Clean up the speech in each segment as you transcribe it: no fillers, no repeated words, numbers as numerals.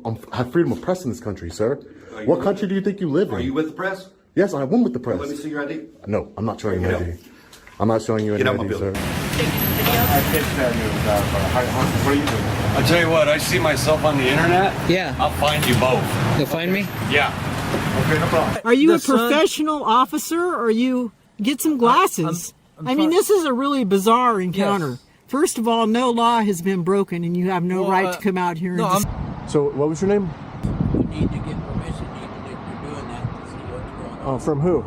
I have freedom of press in this country, sir. What country do you think you live in? Are you with the press? Yes, I am with the press. Let me see your ID. No, I'm not showing you ID. I'm not showing you any ID, sir. I can't stand you. What are you doing? I tell you what, I see myself on the internet. Yeah. I'll find you both. You'll find me? Yeah. Okay, no problem. Are you a professional officer, or you get some glasses? I mean, this is a really bizarre encounter. Yes. First of all, no law has been broken, and you have no right to come out here. So, what was your name? You need to get permission even if you're doing that to see what's going on. From who?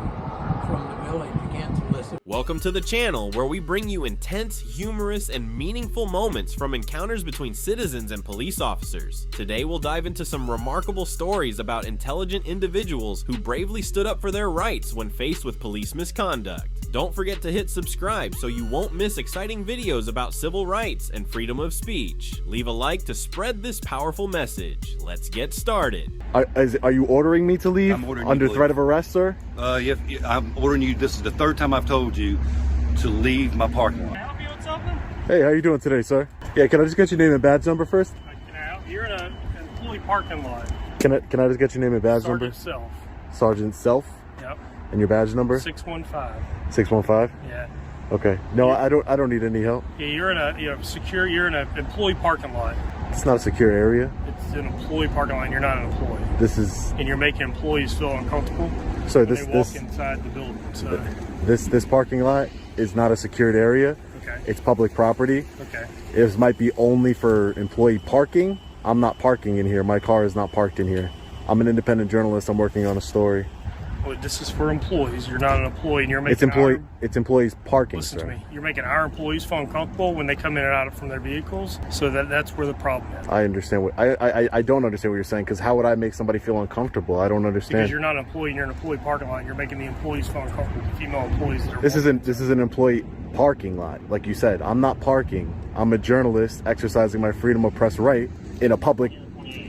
From the village, you can't solicit. Welcome to the channel where we bring you intense, humorous, and meaningful moments from encounters between citizens and police officers. Today we'll dive into some remarkable stories about intelligent individuals who bravely stood up for their rights when faced with police misconduct. Don't forget to hit subscribe so you won't miss exciting videos about civil rights and freedom of speech. Leave a like to spread this powerful message. Let's get started. Are you ordering me to leave I'm ordering you under to threat leave. of arrest, sir? Yeah, I'm ordering you. This is the third time I've told you to leave my parking lot. Can I help you with something? Hey, how you doing today, sir? Yeah, can I just get your name and badge number first? Can I help? You're in an employee parking lot. Can I just get your name and badge number? Sergeant Self. Sergeant Self? Yep. And your badge number? 615. 615? Yeah. Okay. No, I don't need any help. Yeah, you're in an employee parking lot. It's not a secure area. It's an employee parking lot and you're not an employee. This is And you're making employees feel uncomfortable Sir, when they walk inside the building. So, this parking lot is not a secured area. okay. It's public property. Okay. It might be only for employee parking. I'm not parking in here. My car is not parked in here. I'm an independent journalist. I'm working on a story. Well, this is for employees. You're not an employee and you're making It's employees parking, Listen sir. to me. You're making our employees feel uncomfortable when they come in and out from their vehicles. So that's where the problem is. I understand what I don't understand what you're saying, because how would I make somebody feel uncomfortable? I don't understand. Because you're not an employee and you're in an employee parking lot and you're making the employees feel uncomfortable, the female employees that are This is an employee parking lot. Like you said, I'm not parking. I'm a journalist exercising my freedom of press right in a public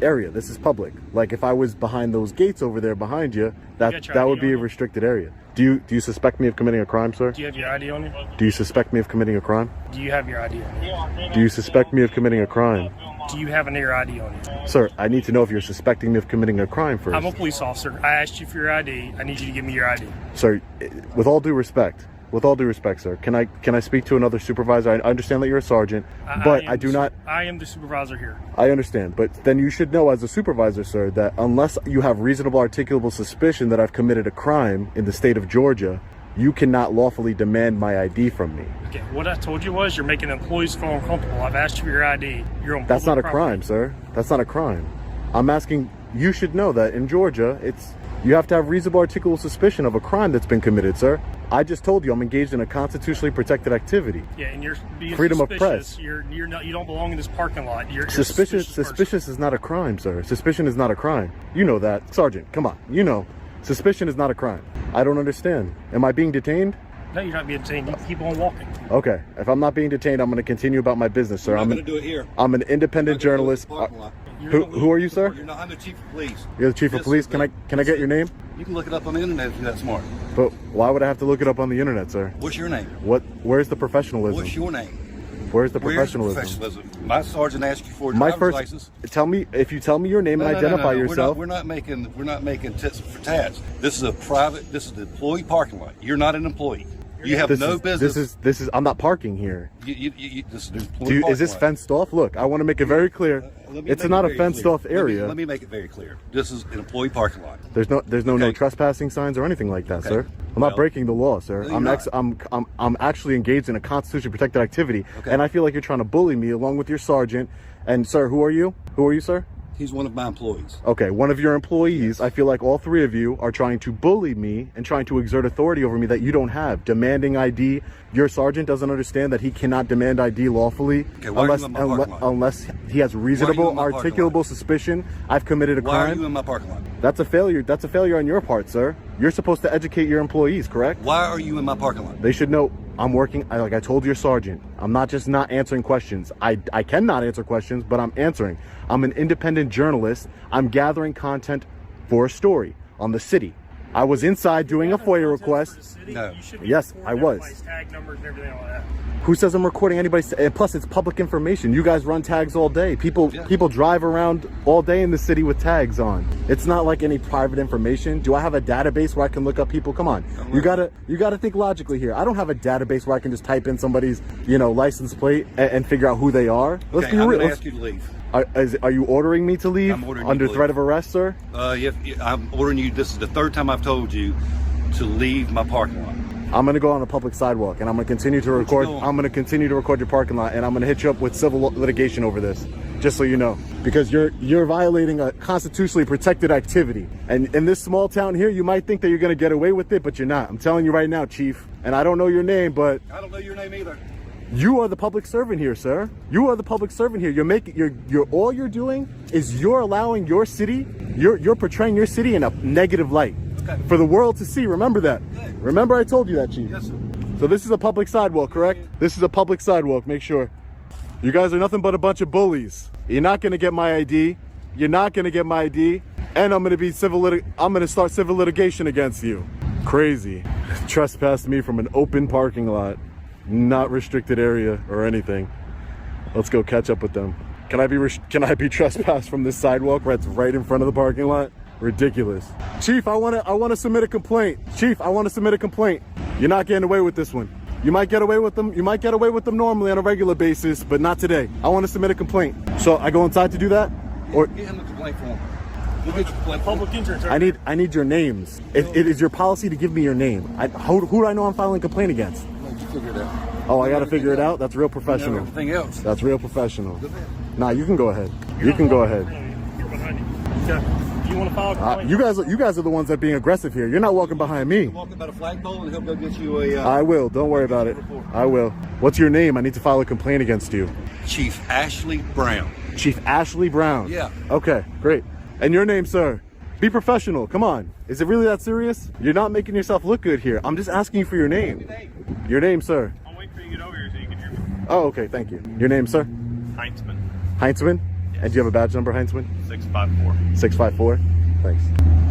area. This is public. Like if I was behind those gates over there behind you, that would be a restricted area. Do you suspect me of committing a crime, sir? Do you have your ID on you? Do you suspect me of committing a crime? Do you have your ID on you? Do you suspect me of committing a crime? Do you have your ID on you? Sir, I need to know if you're suspecting me of committing a crime first. I'm a police officer. I asked you for your ID. I need you to give me your ID. Sir, with all due respect, sir, can I speak to another supervisor? I understand that you're a sergeant, but I do not. I am the supervisor here. I understand, but then you should know as a supervisor, sir, that unless you have reasonable articulable suspicion that I've committed a crime in the state of Georgia, you cannot lawfully demand my ID from me. Okay, what I told you was you're making employees feel uncomfortable. I've asked you for your ID. You're on That's not a public crime, property. sir. That's not a crime. I'm asking, you should know that in Georgia, you have to have reasonable articulable suspicion of a crime that's been committed, sir. I just told you I'm engaged in a constitutionally protected activity. Yeah, and you're being freedom of suspicious. press. You're not. You don't belong in this parking lot. You're Suspicious is not a crime, sir. Suspicion is not a crime. You know that, Sergeant. Come on, you know, suspicion is not a crime. I don't understand. Am I being detained? No, you're not being detained. You keep on walking. Okay, if I'm not being detained, I'm going to continue about my business, sir. I'm going to do it here. I'm an independent journalist. Who are you, sir? I'm the chief of police. You're the chief of police. Can I get your name? You can look it up on the internet if you're that smart. But why would I have to look it up on the internet, sir? What's your name? Where's the professionalism? What's your name? Where's the professionalism? My sergeant asked you for a My driver's first. license. If you tell me your name and identify yourself. We're not making tits for tats. This is the employee parking lot. You're not an employee. You have no business. This is. I'm not parking here. This is the employee parking Is this lot. fenced off? Look, I want to make it very clear. It's not a fenced off area. Let me make it very clear. This is an employee parking lot. There's no trespassing signs or anything like that, Okay. sir. I'm not breaking the law, sir. No, I'm actually engaged in a constitutionally protected activity, Okay. and I feel like you're trying to bully me along with your sergeant. And sir, who are you? Who are you, sir? He's one of my employees. Okay, one of your employees. I feel like all three of you are trying to bully me and trying to exert authority over me that you don't have. Demanding ID. Your sergeant doesn't understand that he cannot demand ID lawfully Okay, why are you in my parking lot? unless he has reasonable, in my parking articulable lot? suspicion I've committed a Why crime. are you in my parking lot? That's a failure. That's a failure on your part, sir. You're supposed to educate your employees, correct? Why are you in my parking lot? They should know I'm working. Like I told your sergeant, I'm not just not answering questions. I cannot answer questions, but I'm answering. I'm an independent journalist. I'm gathering content for a story on the city. I was inside doing a FOIA request. No. Yes, I was. Tag numbers and everything like that. Who says I'm recording anybody's? And plus, it's public information. You guys run tags all day. People drive around all day in the city with tags on. It's not like any private information. Do I have a database where I can look up people? Come on, you gotta think logically here. I don't have a database where I can just type in somebody's license plate and figure out who they are. Let's be real. I'm gonna ask you to leave. Are you ordering me to leave? I'm ordering under you to threat leave. of arrest, sir? Yeah, I'm ordering you. This is the third time I've told you to leave my parking lot. I'm gonna go on a public sidewalk and I'm gonna continue to record. I'm gonna continue to record your parking lot, and I'm gonna hit you up with civil litigation over this, just so you know, because you're violating a constitutionally protected activity. And in this small town here, you might think that you're gonna get away with it, but you're not. I'm telling you right now, Chief. And I don't know your name, but I don't know your name either. you are the public servant here, sir. You are the public servant here. You're all you're doing is you're allowing your city, you're portraying your city in a negative light for the world to see. Remember that. Remember I told you that, Chief. Yes, sir. So this is a public sidewalk, correct? This is a public sidewalk. Make sure. You guys are nothing but a bunch of bullies. You're not gonna get my ID. You're not gonna get my ID. And I'm gonna start civil litigation against you. Crazy. Trespassed me from an open parking lot, not restricted area or anything. Let's go catch up with them. Can I be trespassed from this sidewalk that's right in front of the parking lot? Ridiculous. Chief, I want to submit a complaint. Chief, I want to submit a complaint. You're not getting away with this one. You might get away with them. You might get away with them normally on a regular basis, but not today. I want to submit a complaint. So I go inside to do that? Or Get him a complaint form. We'll get your complaint form. Public interest. I need your names. It is your policy to give me your name. Who do I know I'm filing a complaint against? Let you figure it out. Oh, I got to figure it out? That's real You know professional. everything else. That's real professional. Nah, you can go ahead. You can go ahead. You're behind you. Okay. You want to file a complaint? You guys are the ones that are being aggressive here. You're not walking behind me. Walk about a flagpole and he'll go get you a... I will. Don't worry about it. I will. What's your name? I need to file a complaint against you. Chief Ashley Brown. Chief Ashley Brown. Yeah. Okay, great. And your name, sir? Be professional. Come on. Is it really that serious? You're not making yourself look good here. I'm just asking you for your name. Your name, sir? I'll wait for you to get over here so you can hear me. Oh, okay. Thank you. Your name, sir? Heinzman. Heinzman? Yes. And do you have a badge number, Heinzman? 654. 654? Thanks.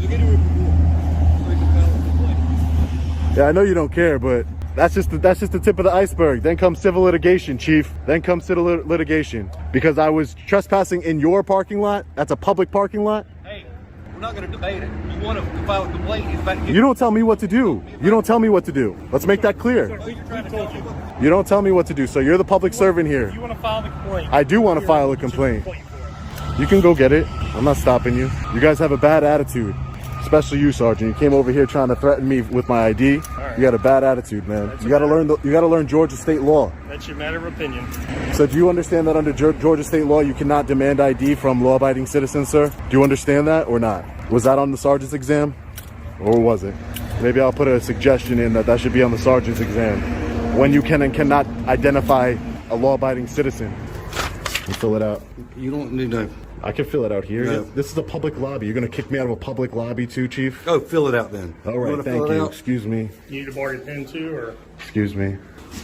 You did a report. So you can file a complaint. Yeah, I know you don't care, but that's just the tip of the iceberg. Then comes civil litigation, Chief. Then comes civil litigation. Because I was trespassing in your parking lot. That's a public parking lot. Hey, we're not going to debate it. You want to file a complaint, he's about to get... You don't tell me what to do. You don't tell me what to do. Let's make that clear. You don't tell me what to do. So you're the public servant here. If you want to file the complaint... I do want to file a complaint. You can go get it. I'm not stopping you. You guys have a bad attitude. Especially you, Sergeant. You came over here trying to threaten me with my ID. Right. You got a bad attitude, man. You got to learn Georgia state law. That's your matter of opinion. So do you understand that under Georgia state law you cannot demand ID from law-abiding citizens, sir? Do you understand that or not? Was that on the sergeant's exam? Or was it? Maybe I'll put a suggestion in that should be on the sergeant's exam. When you can and cannot identify a law-abiding citizen. And fill it out. You don't need to... I can fill it out here. No. This is a public lobby. You're going to kick me out of a public lobby too, Chief? Oh, fill it out then. All right, thank you. Excuse me. You need to borrow your pen too, or? Excuse me.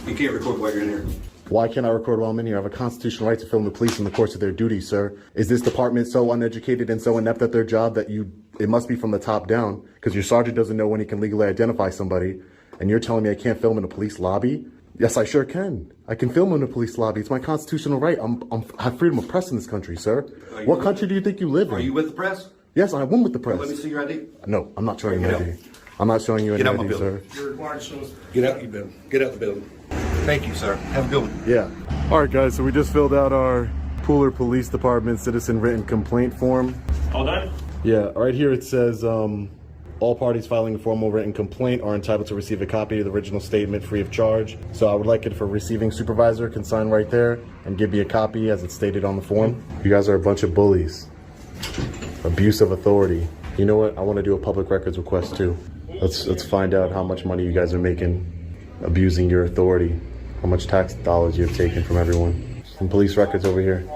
You can't record while you're in here. Why can't I record while I'm in here? I have a constitutional right to film the police in the course of their duty, sir. Is this department so uneducated and so inept at their job that it must be from the top down? Because your sergeant doesn't know when he can legally identify somebody, and you're telling me I can't film in a police lobby? Yes, I sure can. I can film in a police lobby. It's my constitutional right. I have freedom of press in this country, sir. What country do you think you live in? Are you with the press? Yes, I'm with the press. Let me see your ID. No, I'm not showing you ID. I'm not showing you any Get out my ID, sir. building. You're required to show us. Get out your building. Get out the building. Thank you, sir. Have a good one. Yeah. All right, guys. So we just filled out our Pooler Police Department citizen written complaint form. All done? Yeah. Right here it says all parties filing a formal written complaint are entitled to receive a copy of the original statement free of charge. So I would like it for receiving supervisor can sign right there and give me a copy as it's stated on the form. You guys are a bunch of bullies. Abuse of authority. You know what? I want to do a public records request too. Let's find out how much money you guys are making abusing your authority. How much tax dollars you have taken from everyone. Some police records over here.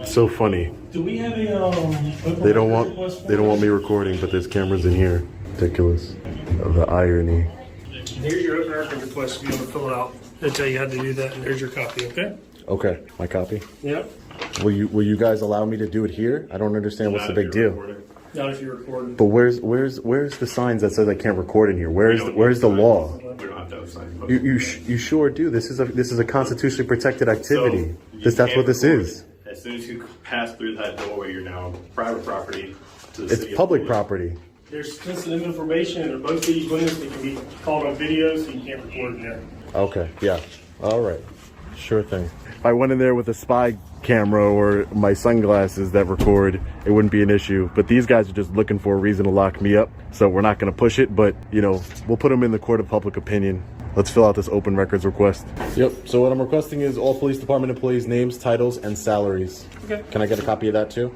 So funny. Do we have a They don't want me recording, but there's cameras in here. Ridiculous. The irony. Here's your open record request if you want to fill it out. They tell you how to do that, and there's your copy, okay? Okay, my copy. Yep. Will you guys allow me to do it here? I don't understand what's the big deal. Not if you're recording. But where's the signs that says I can't record in here? Where's the law? We don't have to have signs. You sure do. This is a constitutionally protected activity. That's what this is. As soon as you pass through that doorway, you're now on private property. It's public property. There's sensitive information in both these windows that can be called on video, so you can't record in there. Okay, yeah. All right. Sure thing. If I went in there with a spy camera or my sunglasses that record, it wouldn't be an issue. But these guys are just looking for a reason to lock me up. So we're not going to push it, but, you know, we'll put them in the court of public opinion. Let's fill out this open records request. Yep. So what I'm requesting is all police department employees' names, titles, and salaries. Okay. Can I get a copy of that too?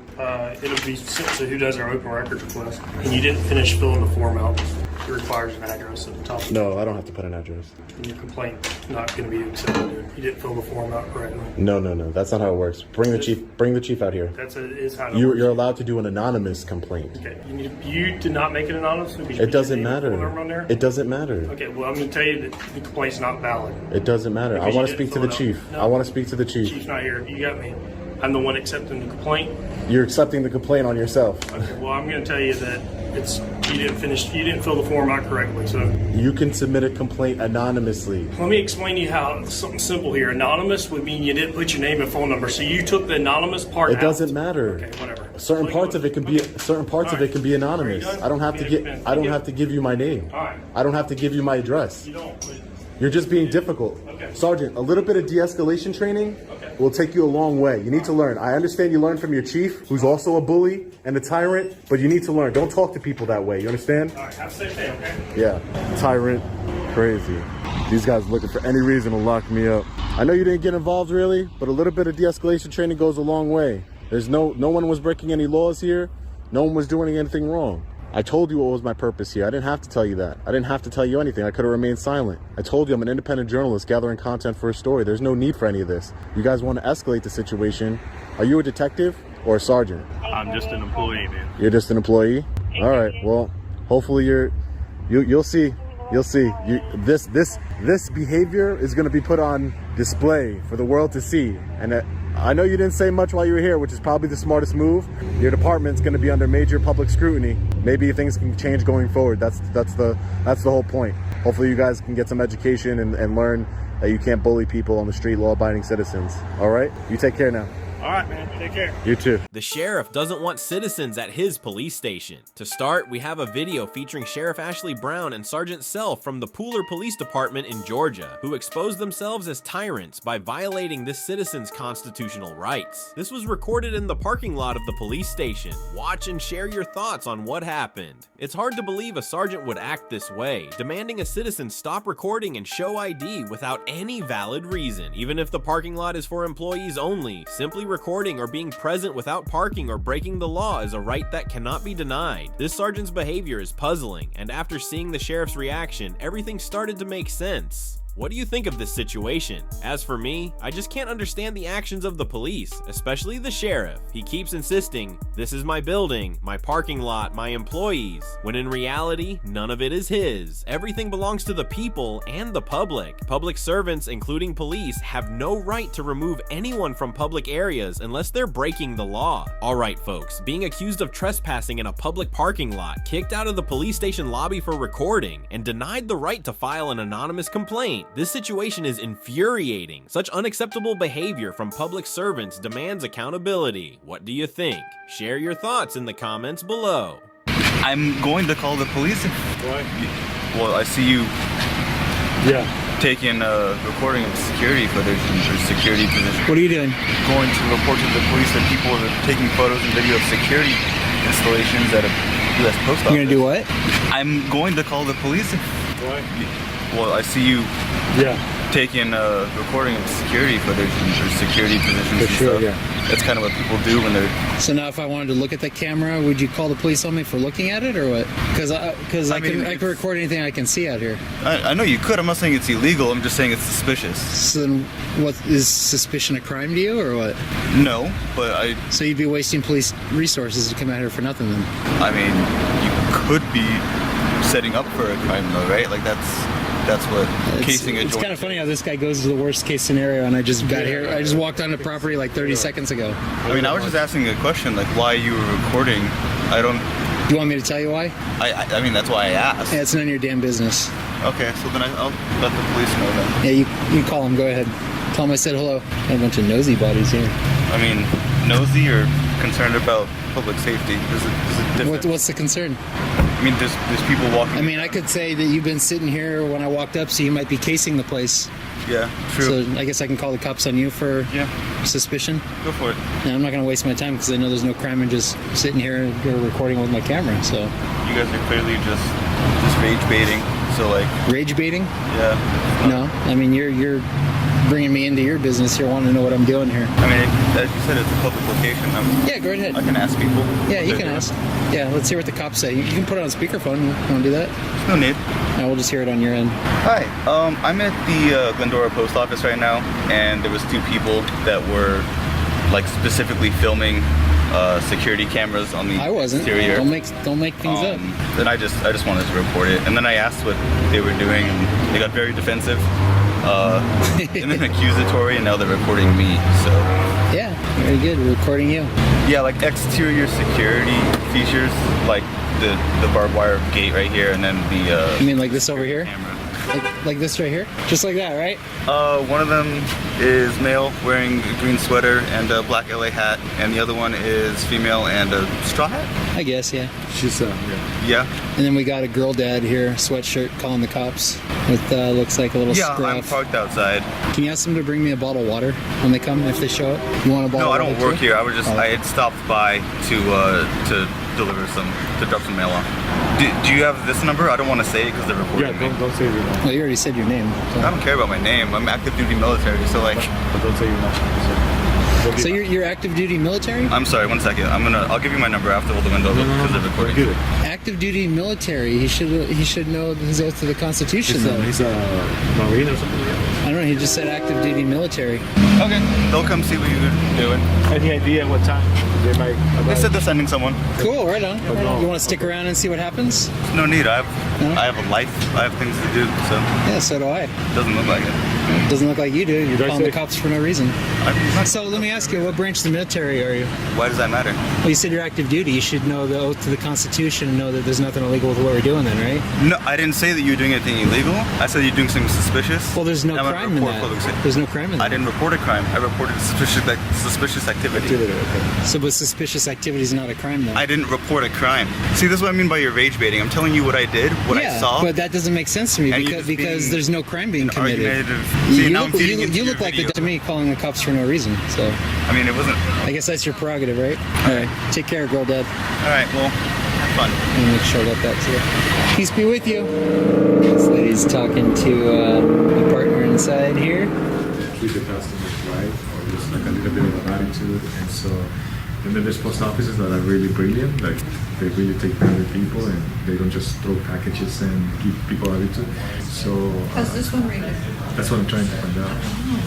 It'll be sent to who does our open records request. And you didn't finish filling the form out. It requires an address at the top. No, I don't have to put an address. And your complaint not going to be accepted. You didn't fill the form out correctly. No. That's not how it works. Bring the chief out here. Is how it works. You're allowed to do an anonymous complaint. Okay. You did not make it anonymous? It doesn't matter. It doesn't matter. Okay, well, I'm going to tell you that the complaint's not valid. It doesn't matter. I want to speak to the chief. No. I want to speak to the chief. Chief's not here. You got me. I'm the one accepting the complaint. You're accepting the complaint on yourself. Okay, well, I'm going to tell you that you didn't fill the form out correctly. So you can submit a complaint anonymously. let me explain to you how something simple here. Anonymous would mean you didn't put your name and phone number, so you took the anonymous part out. It doesn't matter. Okay, whatever. Certain parts of it can be anonymous. I don't have to give you my name. All right. I don't have to give you my address. You don't. But You're just being difficult. Okay. Sergeant, a little bit of de-escalation training will take you a long way. You need to learn. I understand you learned from your chief, who's also a bully and a tyrant, but you need to learn. Don't talk to people that way. You understand? all right, have a safe day, okay? Yeah. Tyrant. Crazy. These guys looking for any reason to lock me up. I know you didn't get involved really, but a little bit of de-escalation training goes a long way. There's no one was breaking any laws here. No one was doing anything wrong. I told you what was my purpose here. I didn't have to tell you that. I didn't have to tell you anything. I could have remained silent. I told you I'm an independent journalist gathering content for a story. There's no need for any of this. You guys want to escalate the situation. Are you a detective or a sergeant? I'm just an employee, man. You're just an employee? All right. Well, hopefully you'll see. You'll see. This behavior is going to be put on display for the world to see. And I know you didn't say much while you were here, which is probably the smartest move. Your department's going to be under major public scrutiny. Maybe things can change going forward. That's the whole point. Hopefully you guys can get some education and learn that you can't bully people on the street, law-abiding citizens. All right? You take care now. All right, man. Take care. You too. The sheriff doesn't want citizens at his police station. To start, we have a video featuring Sheriff Ashley Brown and Sergeant Self from the Pooler Police Department in Georgia, who exposed themselves as tyrants by violating this citizen's constitutional rights. This was recorded in the parking lot of the police station. Watch and share your thoughts on what happened. It's hard to believe a sergeant would act this way, demanding a citizen stop recording and show ID without any valid reason. Even if the parking lot is for employees only, simply recording or being present without parking or breaking the law is a right that cannot be denied. This sergeant's behavior is puzzling, and after seeing the sheriff's reaction, everything started to make sense. What do you think of this situation? As for me, I just can't understand the actions of the police, especially the sheriff. He keeps insisting, this is my building, my parking lot, my employees, when in reality, none of it is his. Everything belongs to the people and the public. Public servants, including police, have no right to remove anyone from public areas unless they're breaking the law. Alright folks, being accused of trespassing in a public parking lot, kicked out of the police station lobby for recording, and denied the right to file an anonymous complaint. This situation is infuriating. Such unacceptable behavior from public servants demands accountability. What do you think? Share your thoughts in the comments below. I'm going to call the police. Why? Well, I see you taking a recording of security footage in your security position. What are you doing? Going to report to the police that people are taking photos and video of security installations at a U.S. post office. You're gonna do what? I'm going to call the police. Why? Well, I see you taking a recording of security footage in your security positions and stuff. That's kind of what people do when they're... So now if I wanted to look at the camera, would you call the police on me for looking at it, or what? Because I can record anything I can see out here. I know you could. I'm not saying it's illegal. I'm just saying it's suspicious. So then what, is suspicion a crime to you, or what? No, but I... So you'd be wasting police resources to come out here for nothing then? I mean, you could be setting up for a crime though, right? Like that's what casing a joint. It's kind of funny how this guy goes to the worst case scenario, and I just got here. I just walked on the property like 30 seconds ago. I mean, I was just asking a question, like why you were recording. I don't Do you want me to tell you why? I mean, that's why I asked. Yeah, it's none of your damn business. Okay, so then I'll let the police know then. Yeah, you call them. Go ahead. Tell them I said hello. Got a bunch of nosy bodies here. I mean, nosy or concerned about public safety? Is it different? What's the concern? I mean, there's people walking. I mean, I could say that you've been sitting here when I walked up, so you might be casing the place. Yeah, true. So I guess I can call the cops on you for suspicion. Go for it. Yeah, I'm not going to waste my time because I know there's no crime in just sitting here recording with my camera. So you guys are clearly just rage baiting. So like rage baiting? Yeah. No, I mean you're bringing me into your business. You're wanting to know what I'm doing here. I mean, as you said, it's a public location. Yeah, go ahead. I can ask people. Yeah, you can ask. Yeah, let's hear what the cops say. You can put it on speakerphone. You want to do that? No need. No, we'll just hear it on your end. Hi, I'm at the Glendora post office right now, and there was 2 people that were like specifically filming security cameras on the exterior. Don't make things up. Then I just wanted to report it, and then I asked what they were doing, and they got very defensive, and then accusatory, and now they're reporting me. So yeah, very good. We're recording you. Yeah, like exterior security features, like the barbed wire gate right here, and then the. You mean like this over here? Camera. Like this right here? Just like that, right? One of them is male wearing a green sweater and a black LA hat, and the other one is female and a straw hat? I guess, yeah. She's, yeah. Yeah. And then we got a girl dad here, sweatshirt, calling the cops with, looks like a little scruff. I'm parked outside. Can you ask them to bring me a bottle of water when they come, if they show up? You want a bottle No, of I water don't work too? here. I had stopped by to deliver to drop some mail off. Do you have this number? I don't want to say it because they're recording me. Don't say your name. Well, you already said your name. So. I don't care about my name. I'm active duty military, so like. But don't say your name. So you're active duty military? I'm sorry, 1 second. I'll give you my number after all the window because they're recording. Active duty military. He should know his oath to the Constitution. He's a Marine or something like that. I don't know. He just said active duty military. Okay, they'll come see what you're doing. Any idea what time they might? They said they're sending someone. Cool, right on. You want to stick around and see what happens? No need. I have a life. I have things to do. So Yeah, so do I. doesn't look like it. Doesn't look like you do. You're calling the say- cops for no reason. So let me ask you, what branch of the military are you? Why does that matter? Well, you said you're active duty. You should know the oath to the Constitution and know that there's nothing illegal with what we're doing then, right? No, I didn't say that you're doing anything illegal. I said you're doing something suspicious. Well, there's no And I'm gonna crime in report that. public safety. There's no crime in that. I didn't report a crime. I reported suspicious activity. So, but suspicious activity is not a crime, though. I didn't report a crime. See, this is what I mean by your rage baiting. I'm telling you what I did, what I saw. but that doesn't make sense to me And you're because just being there's no crime being committed. argumentative. See, now I'm feeding into You your look like video. to me calling the cops for no reason. So I mean, it wasn't. I guess that's your prerogative, right? All right. Take care, girl dad. All right, well, have fun. Let me make sure I got that too. Peace be with you. This lady's talking to my partner inside here. Treat the customers right, or just like a little bit of an attitude, and so. And then there's post offices that are really brilliant, like they really take care of the people and they don't just throw packages and give people attitude. So How's this one rated? that's what I'm trying to find out.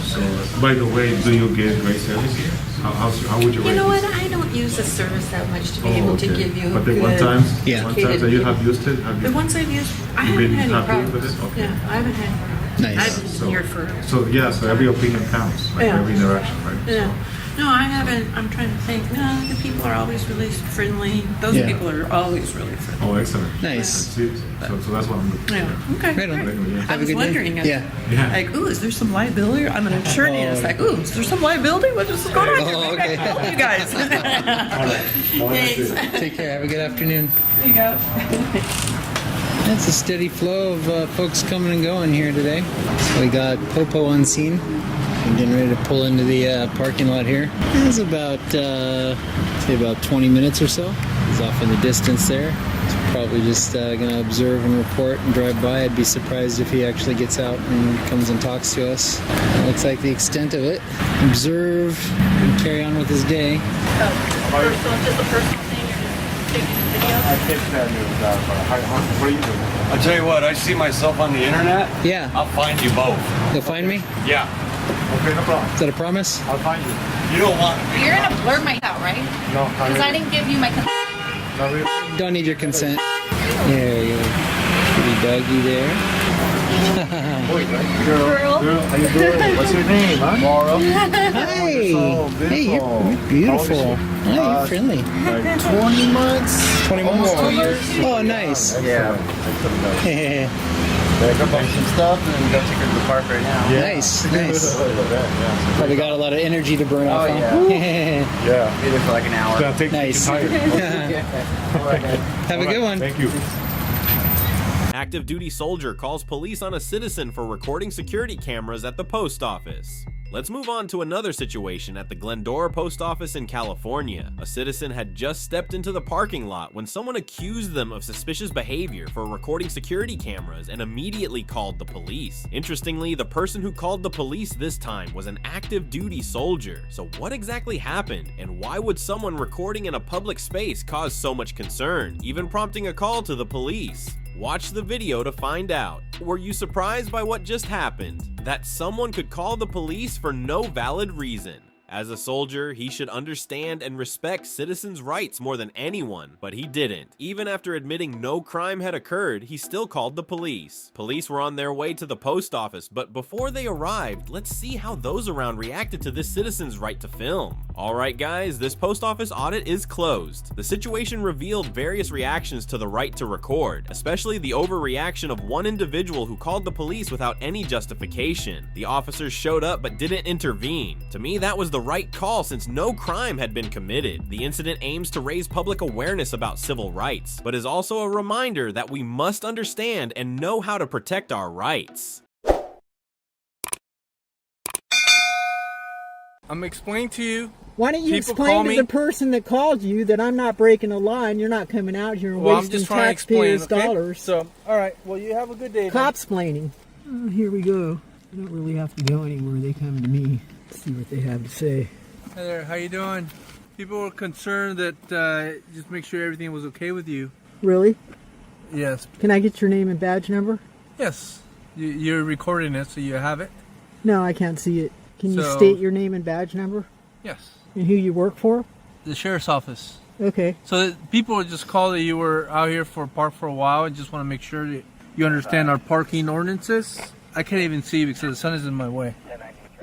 So, by the way, do you get great service here? How would you rate You know this? what? I don't use the service that much to be able to give you. But the good, one times educated that you people. have used it, have you? The ones I've used, I You've haven't been had any happy with problems. it? Okay. Yeah, I haven't had. Nice. I've been here for. So yeah, so every opinion counts, like Yeah. every interaction, right? Yeah. No, I haven't. I'm trying to think. No, the people are always really friendly. Those Yeah. people are always really friendly. Oh, excellent. Nice. That's it. So that's what I'm looking for. Yeah. Okay. Right on. great. Yeah. I Have a was good day. wondering. Yeah. Yeah. Like, ooh, is there some liability? I'm an insurance. It's like, ooh, is there some liability? What is going on here? Oh, Maybe I okay. can help you guys. Thanks. Take care. Have a good afternoon. There you go. It's a steady flow of folks coming and going here today. So we got Popo on scene. I'm getting ready to pull into the parking lot here. It's about, say about 20 minutes or so. He's off in the distance there. He's probably just gonna observe and report and drive by. I'd be surprised if he actually gets out and comes and talks to us. That looks like the extent of it. Observe and carry on with his day. Just a personal thing. You're just taking a video. I can't tell you that, but what are you doing? I tell you what, I see myself on the internet. Yeah. I'll find you both. You'll find me? Yeah. Okay, no problem. Is that a promise? I'll find you. You don't want me. You're gonna blur my out, right? No, Because I didn't give you my. not really. Don't need your consent. There you go. Pretty doggy there. Girl. How you doing? What's your name, huh? Laura. Hey. Hey, you're beautiful. Oh, you're friendly. Like 20 months. 20 months? Almost 2 years. Oh, nice. Yeah. Go buy some stuff and go take her to the park right now. Yeah. Nice, nice. Probably got a lot of energy to burn off. Yeah. Yeah. Be there for like an hour. Nice. Have a good one. Thank you. Active duty soldier calls police on a citizen for recording security cameras at the post office. Let's move on to another situation at the Glendora post office in California. A citizen had just stepped into the parking lot when someone accused them of suspicious behavior for recording security cameras and immediately called the police. Interestingly, the person who called the police this time was an active duty soldier. So what exactly happened, and why would someone recording in a public space cause so much concern, even prompting a call to the police? Watch the video to find out. Were you surprised by what just happened? That someone could call the police for no valid reason. As a soldier, he should understand and respect citizens' rights more than anyone, but he didn't. Even after admitting no crime had occurred, he still called the police. Police were on their way to the post office, but before they arrived, let's see how those around reacted to this citizen's right to film. Alright guys, this post office audit is closed. The situation revealed various reactions to the right to record, especially the overreaction of one individual who called the police without any justification. The officers showed up but didn't intervene. To me, that was the right call since no crime had been committed. The incident aims to raise public awareness about civil rights, but is also a reminder that we must understand and know how to protect our rights. I'm explaining to you. Why don't you explain to the person that called you that I'm not breaking a law and you're not coming out here and wasting taxpayers' dollars? So, all right. Well, you have a good day. Cop-splaining. Oh, here we go. I don't really have to go anywhere. They come to me. See what they have to say. Hi there, how you doing? People were concerned that just make sure everything was okay with you. Really? Yes. Can I get your name and badge number? Yes. You're recording it, so you have it? No, I can't see it. Can you state your name and badge number? Yes. And who you work for? The sheriff's office. Okay. So people would just call that you were out here for a park for a while and just want to make sure that you understand our parking ordinances. I can't even see because the sun is in my way.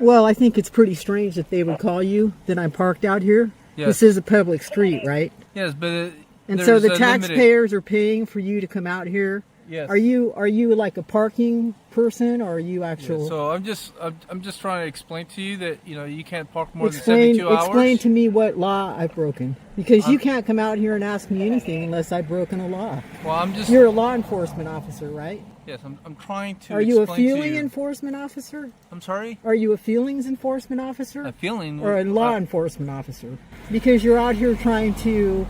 Well, I think it's pretty strange that they would call you that I'm parked out here. Yes. This is a public street, right? Yes, but and so the taxpayers are paying for you to come out here. Yes. Are you like a parking person, or are you actual? Yeah, so I'm just trying to explain to you that you can't park more than 72 hours. Explain to me what law I've broken, because you can't come out here and ask me anything unless I've broken a law. Well, You're a law enforcement officer, right? Yes, I'm trying to. Are you a feeling enforcement officer? I'm sorry? Are you a feelings enforcement officer? A feeling? Or a law enforcement officer? Because you're out here trying to.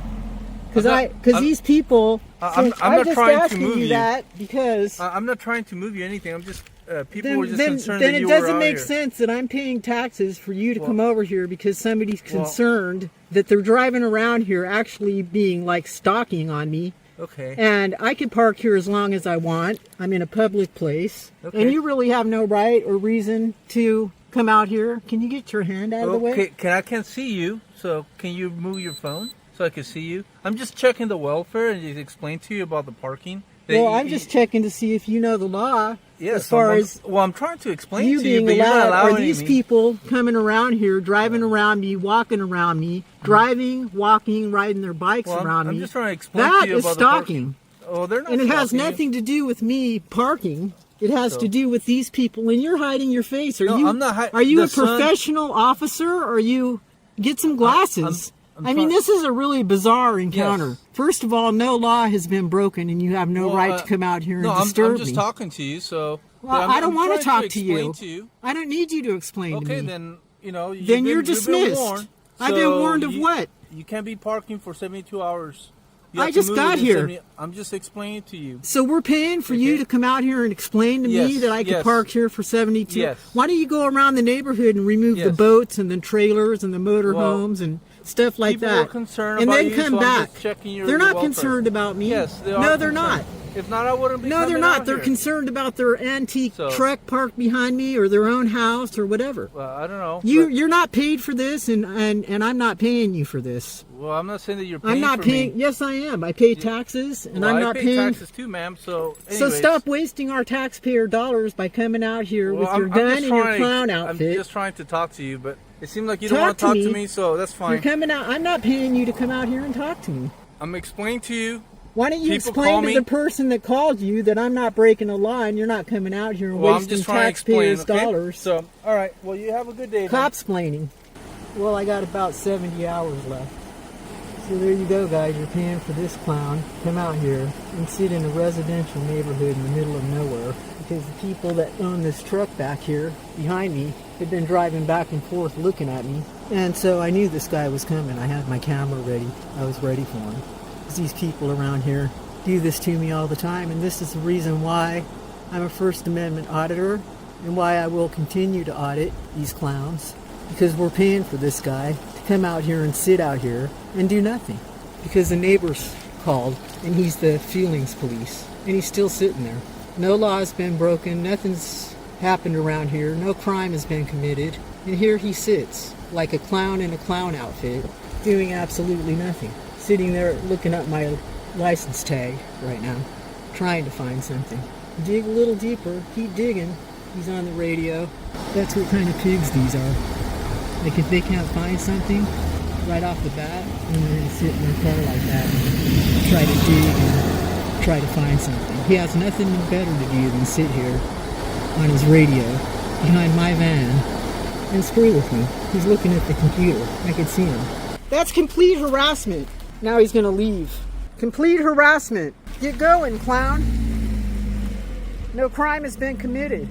Because these people. I'm not trying to move you. That because I'm not trying to move you anything. I'm just. People were just concerned that you were out here. Then it doesn't make sense that I'm paying taxes for you to come over here because somebody's concerned that they're driving around here actually being like stalking on me. Okay. And I can park here as long as I want. I'm in a public place. Okay. And you really have no right or reason to come out here. Can you get your hand out of the way? Okay, I can't see you, so can you move your phone so I can see you? I'm just checking the welfare and just explain to you about the parking. Well, I'm just checking to see if you know the law. Yes, as far as I'm trying to explain to you, being but you're not allowing are these people coming around here, driving around me, walking around me, driving, walking, riding their bikes around me? I'm just trying to explain to you about stalking. Oh, they're not. And it has stalking nothing to do with me parking. It has to do with these people, and you're hiding your face. I'm not. Are you a professional officer, or you get some glasses? I mean, this is a really bizarre encounter. Yes. First of all, no law has been broken, and you have no right to come out here and disturb me. I'm just talking to you, so. Well, I don't want to talk to you. I don't need you to explain to me. Okay, then, then you're dismissed. I've been warned of what? You can't be parking for 72 hours. I just got here. I'm just explaining to you. So we're paying for you to come out here and explain to me that I could park here for 72? Yes. Why don't you go around the neighborhood and remove the boats and the trailers and the motorhomes and stuff like that? People are concerned and about then you, come so back. They're not concerned about me. Yes, they are. No, they're not. If not, I wouldn't be No, they're coming not. out They're here. concerned about their antique truck parked behind me or their own house or whatever. Well, I don't know. You're not paid for this, and I'm not paying you for this. Well, I'm not saying that you're paying I'm not for paying. me. Yes, I am. I pay taxes, and Well, I'm not I pay paying taxes too, ma'am. So, So stop wasting our taxpayer dollars by coming out here with your I'm gun just and your trying- clown I'm outfit. just trying to talk to you, but it seems like you don't want to talk to me, so that's fine. You're coming out. I'm not paying you to come out here and talk to me. I'm explaining to you. Why don't you People call explain to me- the person that called you that I'm not breaking a law and you're not coming out here and Well, I'm wasting just trying to explain, taxpayers' okay? dollars? So, all right. Well, you have a good day. Cop-splaining. Well, I got about 70 hours left. So there you go, guys. You're paying for this clown. Come out here and sit in a residential neighborhood in the middle of nowhere because the people that own this truck back here behind me had been driving back and forth looking at me. And so I knew this guy was coming. I had my camera ready. I was ready for him. 'Cause these people around here do this to me all the time, and this is the reason why I'm a First Amendment auditor and why I will continue to audit these clowns, because we're paying for this guy to come out here and sit out here and do nothing because the neighbors called and he's the feelings police and he's still sitting there. No law has been broken, nothing's happened around here, no crime has been committed, and here he sits like a clown in a clown outfit doing absolutely nothing, sitting there looking up my license tag right now, trying to find something. Dig a little deeper, keep digging. He's on the radio. That's what kind of pigs these are. Like if they can't find something right off the bat, then they're gonna sit in their car like that and try to dig and try to find something. He has nothing better to do than sit here on his radio behind my van and screw with me. He's looking at the computer. I could see him. That's complete harassment. Now he's gonna leave. Complete harassment. Get going, clown. No crime has been committed.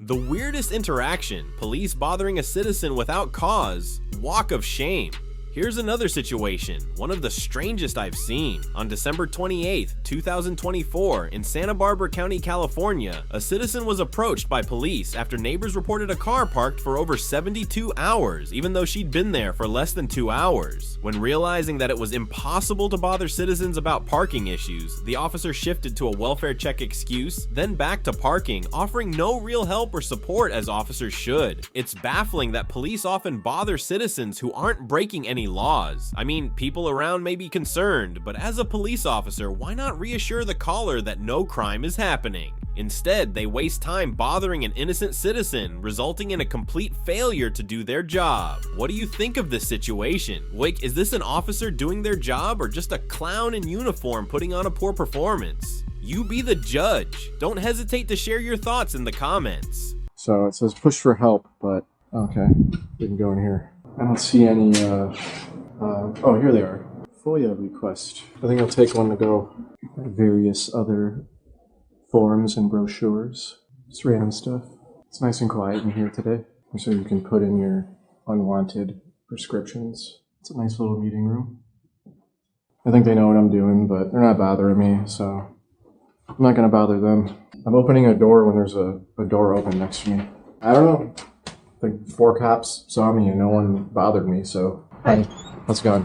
The weirdest interaction, police bothering a citizen without cause, walk of shame. Here's another situation, one of the strangest I've seen. On December 28th, 2024, in Santa Barbara County, California, a citizen was approached by police after neighbors reported a car parked for over 72 hours, even though she'd been there for less than 2 hours. When realizing that it was impossible to bother citizens about parking issues, the officer shifted to a welfare check excuse, then back to parking, offering no real help or support as officers should. It's baffling that police often bother citizens who aren't breaking any laws. I mean, people around may be concerned, but as a police officer, why not reassure the caller that no crime is happening? Instead, they waste time bothering an innocent citizen, resulting in a complete failure to do their job. What do you think of this situation? Like, is this an officer doing their job or just a clown in uniform putting on a poor performance? You be the judge. Don't hesitate to share your thoughts in the comments. So it says push for help, but okay, we can go in here. I don't see any, oh, here they are. FOIA request. I think I'll take one to go. Various other forms and brochures. Just random stuff. It's nice and quiet in here today, so you can put in your unwanted prescriptions. It's a nice little meeting room. I think they know what I'm doing, but they're not bothering me, so I'm not gonna bother them. I'm opening a door when there's a door open next to me. I don't know. Like 4 cops saw me and no one bothered me, so hi, how's it going?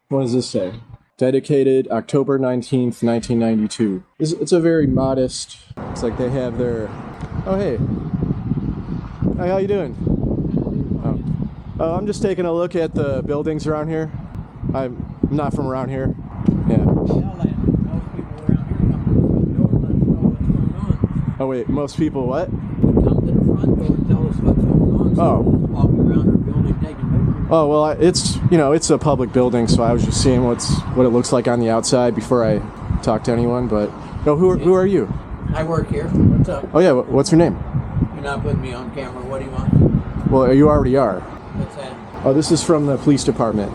What does this say? Dedicated October 19th, 1992. It's a very modest, it's like they have their, oh hey. Hi, how you doing? Oh, I'm just taking a look at the buildings around here. I'm not from around here. Yeah. Oh wait, most people what? Come to the front door and tell us what's going on. So walk around our building taking pictures. Oh well, it's it's a public building, so I was just seeing what it looks like on the outside before I talk to anyone. But who are you? I work here. What's up? Oh yeah, what's your name? You're not putting me on camera. What do you want? Well, you already are. What's that? Oh, this is from the police department.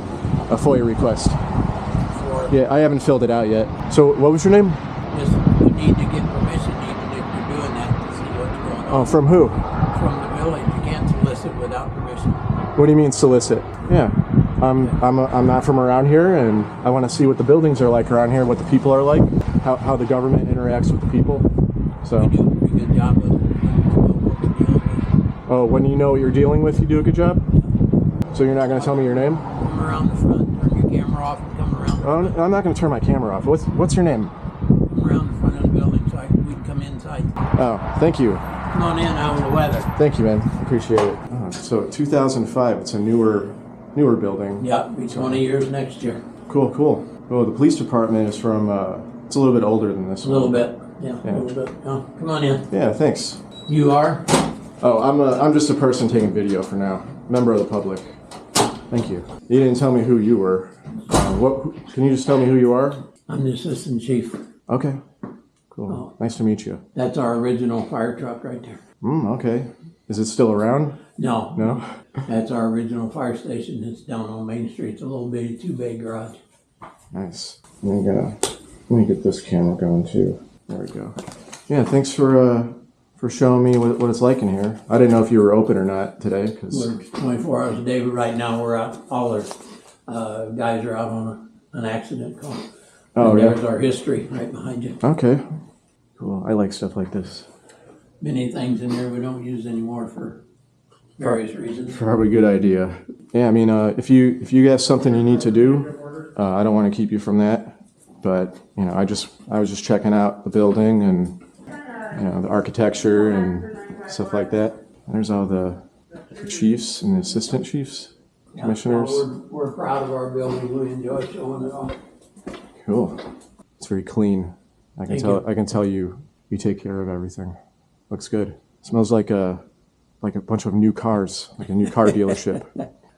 A FOIA request. For Yeah, I haven't filled it out yet. So what was your name? just you need to get permission even if you're doing that to see what's going on. Oh, from who? From the village. You can't solicit without permission. What do you mean solicit? Yeah, I'm not from around here, and I want to see what the buildings are like around here, what the people are like, how the government interacts with the people. So. You do a pretty good job of what we're dealing with. Oh, when you know what you're dealing with, you do a good job? So you're not going to tell me your name? Come around the front, turn your camera off and come around. Oh, I'm not going to turn my camera off. What's your name? Come around the front of we'd come inside. Oh, thank you. Come on in, how's the weather? Thank you, man. Appreciate it. Oh, so 2005, it's a newer building. Yeah, be 20 years next year. Cool, cool. Oh, the police department is from, it's a little bit older than this A little one. bit, yeah, a little bit. Oh, come on in. Yeah, thanks. You are? Oh, I'm just a person taking video for now. Member of the public. Thank you. You didn't tell me who you were. Can you just tell me who you are? I'm the assistant chief. Okay. Cool. Oh. Nice to meet you. That's our original fire truck right there. Okay. Is it still around? No. No? That's our original fire station. It's down on Main Street. It's a little bitty two-bay garage. Nice. Let me get this camera going too. There we go. Yeah, thanks for showing me what it's like in here. I didn't know if you were open or not today. We're 24 hours a day, but right now we're out. All our guys are out on an accident call. Oh, and yeah. There's our history right behind you. Okay. Cool. I like stuff like this. Many things in there we don't use anymore for various reasons. Probably a good idea. Yeah, I mean, if you have something you need to do, I don't want to keep you from that. But I was just checking out the building and the architecture and stuff like that. There's all the chiefs and the assistant chiefs, commissioners. Well, we're proud of our building. We enjoy showing it off. Cool. It's very clean. I can tell you take care of everything. Looks good. Smells like a bunch of new cars, like a new car dealership.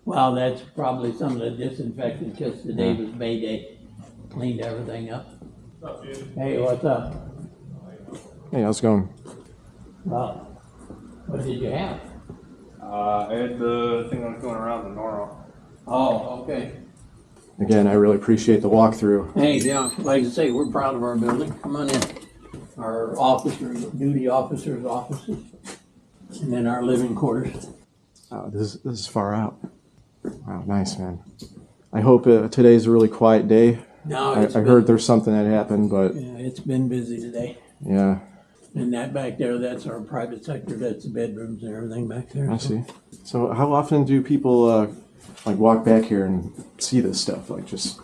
Well, that's probably some of the disinfectant kits. Today was May Day. Cleaned everything up. Hey, what's up? Hey, how's it going? Well, what did you have? I had the thing that was going around the Noro. Oh, okay. Again, I really appreciate the walkthrough. Hey, yeah, like I say, we're proud of our building. Come on in. Our officers, duty officers' offices, and then our living quarters. Oh, this is far out. Wow, nice, man. I hope today's a really quiet day. No, I heard there's something that happened, but yeah, it's been busy today. yeah. And that back there, that's our private sector. That's the bedrooms and everything back there. I see. So how often do people walk back here and see this stuff? Like just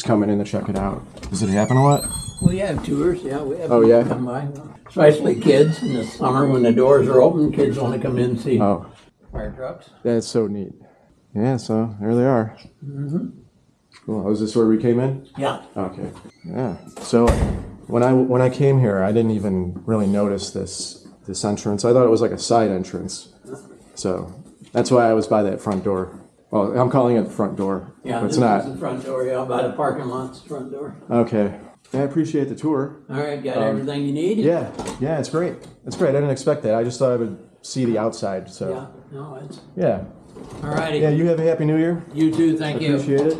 coming in to check it out? Does it happen a lot? We have tours, yeah. We have Oh, yeah? people come by. Especially kids in the summer when the doors are open. Kids want to come in and see fire trucks. That's so neat. Yeah, so there they are. Mm-hmm. Cool. Was this where we came in? Yeah. Okay. Yeah. So when I came here, I didn't even really notice this entrance. I thought it was like a side entrance. So that's why I was by that front door. Well, I'm calling it the front door. Yeah, but it's this not. is the front door, yeah, by the parking lot's front door. Okay. I appreciate the tour. All right, got everything you need? Yeah, it's great. It's great. I didn't expect that. I just thought I would see the outside. So Yeah, no, it's... yeah. All righty. Yeah, you have a happy New Year. You too, thank you. Appreciate it.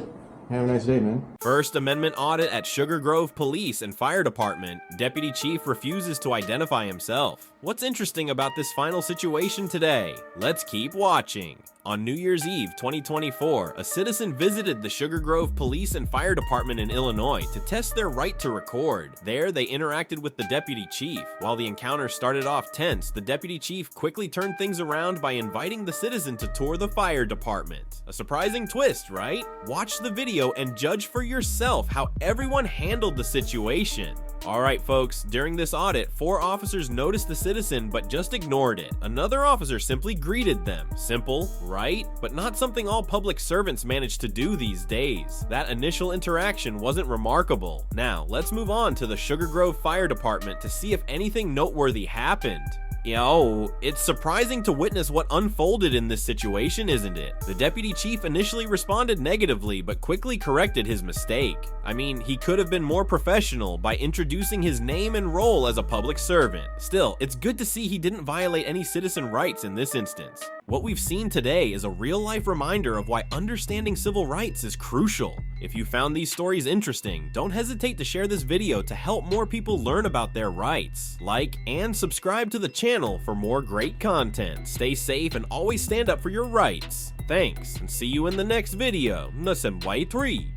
Have a nice day, man. First Amendment audit at Sugar Grove Police and Fire Department. Deputy Chief refuses to identify himself. What's interesting about this final situation today? Let's keep watching. On New Year's Eve 2024, a citizen visited the Sugar Grove Police and Fire Department in Illinois to test their right to record. There, they interacted with the deputy chief. While the encounter started off tense, the deputy chief quickly turned things around by inviting the citizen to tour the fire department. A surprising twist, right? Watch the video and judge for yourself how everyone handled the situation. Alright folks, during this audit, 4 officers noticed the citizen but just ignored it. Another officer simply greeted them. Simple, right? But not something all public servants manage to do these days. That initial interaction wasn't remarkable. Now, let's move on to the Sugar Grove Fire Department to see if anything noteworthy happened. Yo, it's surprising to witness what unfolded in this situation, isn't it? The deputy chief initially responded negatively, but quickly corrected his mistake. I mean, he could have been more professional by introducing his name and role as a public servant. Still, it's good to see he didn't violate any citizen rights in this instance. What we've seen today is a real-life reminder of why understanding civil rights is crucial. If you found these stories interesting, don't hesitate to share this video to help more people learn about their rights. Like and subscribe to the channel for more great content. Stay safe and always stand up for your rights. Thanks, and see you in the next video. Nasem White 3.